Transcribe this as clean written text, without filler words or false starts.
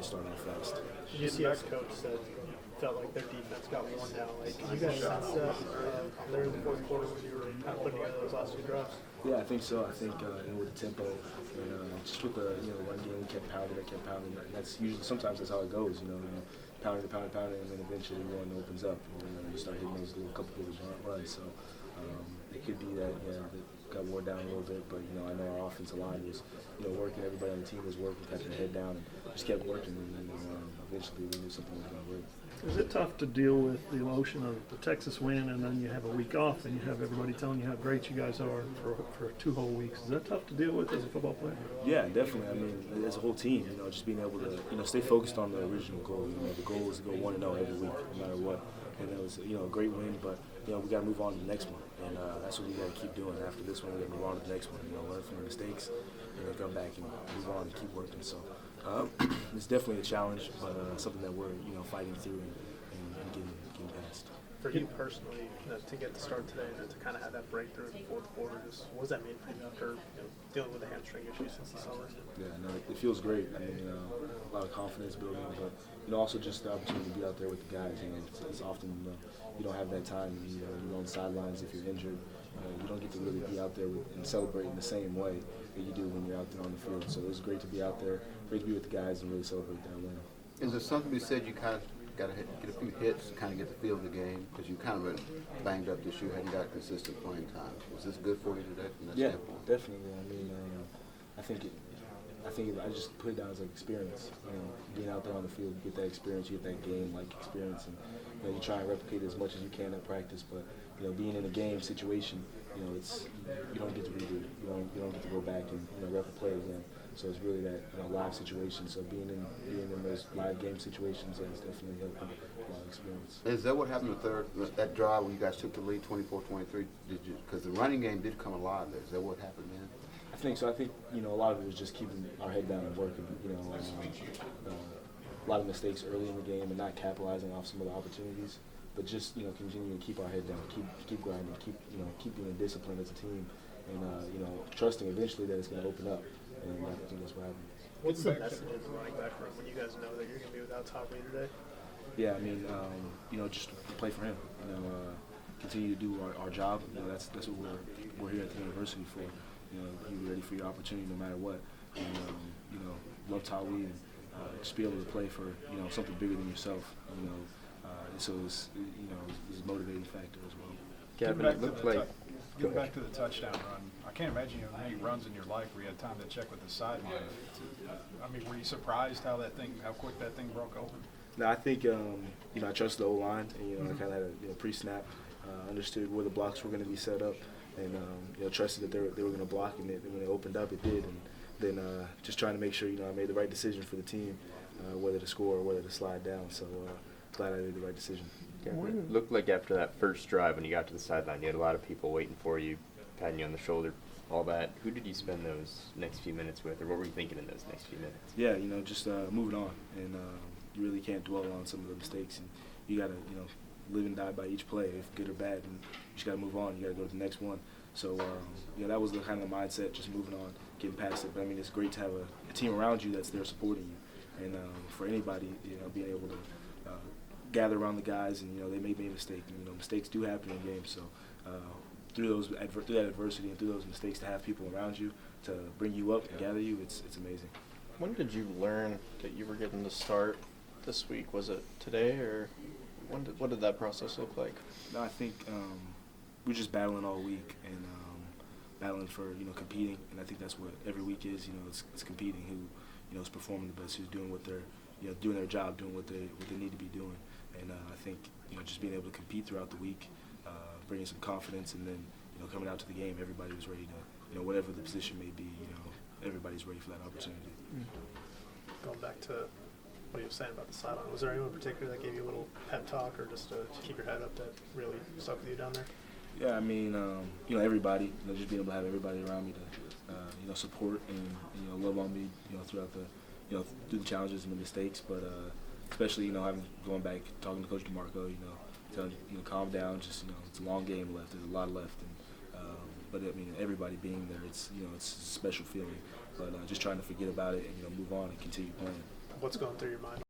to start off fast. UCF's coach said felt like their defense got worn down. Like, you guys sense that there in the fourth quarter when you were kind of putting together those last two drives? Yeah, I think so. I think with the tempo, and just with the run game, we kept pounding, and that's usually sometimes that's how it goes. Pounding, and then eventually one opens up, and you start hitting those couple of runs. So it could be that it got worn down a little bit, but I know our offensive line was working. Everybody on the team was working, kept their head down, and just kept working, and eventually we knew something was going to work. Is it tough to deal with the emotion of the Texas win and then you have a week off and you have everybody telling you how great you guys are for 2 whole weeks? Is that tough to deal with as a football player? Yeah, definitely. I mean, as a whole team, just being able to, stay focused on the original goal. The goal is to go 1-0 every week, no matter what. And it was, a great win, but, we got to move on to the next one. And that's what we got to keep doing. After this one, we got to move on to the next one. Learn from the mistakes, and then come back and move on and keep working. So it's definitely a challenge, but something that we're, fighting through and getting past. For you personally, to get the start today and to kind of have that breakthrough in the fourth quarter, what does that mean for you after dealing with the hamstring issues since the summer? Yeah, no, it feels great. I mean, a lot of confidence building, but also just the opportunity to be out there with the guys. It's often you don't have that time. You're on the sidelines if you're injured. You don't get to really be out there and celebrate in the same way that you do when you're out there on the field. So it was great to be out there, great to be with the guys and really celebrate that win. Is there something you said you kind of got to get a few hits to kind of get the feel of the game because you kind of been banged up this year, hadn't got consistent playing time? Was this good for you today? Yeah, definitely. I mean, I think I just put it down as like experience. Being out there on the field, you get that experience, you get that game-like experience, and you try and replicate it as much as you can at practice. But being in a game situation, it's you don't get to redo it. You don't get to go back and rep a play again. So it's really that live situation. So being in those live game situations has definitely helped a lot of experience. Is that what happened that drive when you guys took the lead 24-23? Because the running game did come alive there. Is that what happened then? I think so. I think a lot of it was just keeping our head down and working. A lot of mistakes early in the game and not capitalizing off some of the opportunities. But just continuing to keep our head down, keep grinding, keep being disciplined as a team, and trusting eventually that it's going to open up. And I think that's what happened. What's the message in the running back room when you guys know that you're going to be without Todd Lee today? Yeah, I mean, just play for him. Continue to do our job. That's what we're here at the university for. Be ready for your opportunity no matter what. And love Todd Lee and just be able to play for something bigger than yourself. So it's a motivating factor as well. Gavin, it looked like. Getting back to the touchdown run, I can't imagine you have many runs in your life where you had time to check with the sideline. I mean, were you surprised how quick that thing broke open? No, I think I trust the O-line, and I kind of had a pre-snap, understood where the blocks were going to be set up, and trusted that they were going to block, and when it opened up, it did. And then just trying to make sure I made the right decision for the team, whether to score or whether to slide down. So glad I made the right decision. It looked like after that first drive when you got to the sideline, you had a lot of people waiting for you, patting you on the shoulder, all that. Who did you spend those next few minutes with, or what were you thinking in those next few minutes? Yeah, just moving on, and you really can't dwell on some of the mistakes, and you got to, live and die by each play, if good or bad, and you just got to move on. You got to go to the next one. So, that was the kind of mindset, just moving on, getting past it. But, I mean, it's great to have a team around you that's there supporting you, and for anybody, being able to gather around the guys, and they may make a mistake. And, mistakes do happen in games. So through that adversity and through those mistakes, to have people around you to bring you up and gather you, it's amazing. When did you learn that you were getting to start this week? Was it today, or what did that process look like? No, I think we're just battling all week and battling for competing, and I think that's what every week is. It's competing. Who is performing the best, who's doing what they're doing their job, doing what they need to be doing. And I think just being able to compete throughout the week, bringing some confidence, and then coming out to the game, everybody was ready to whatever the position may be, everybody's ready for that opportunity. Going back to what you were saying about the sideline, was there anyone in particular that gave you a little pep talk or just to keep your head up that really stuck with you down there? Yeah, I mean, everybody, just being able to have everybody around me to support and love on me, throughout the through the challenges and the mistakes, but especially having going back talking to Coach DeMarco, telling calm down, just it's a long game left, there's a lot left, and but I mean everybody being there, it's it's a special feeling, but just trying to forget about it and move on and continue playing. what's going through your mind?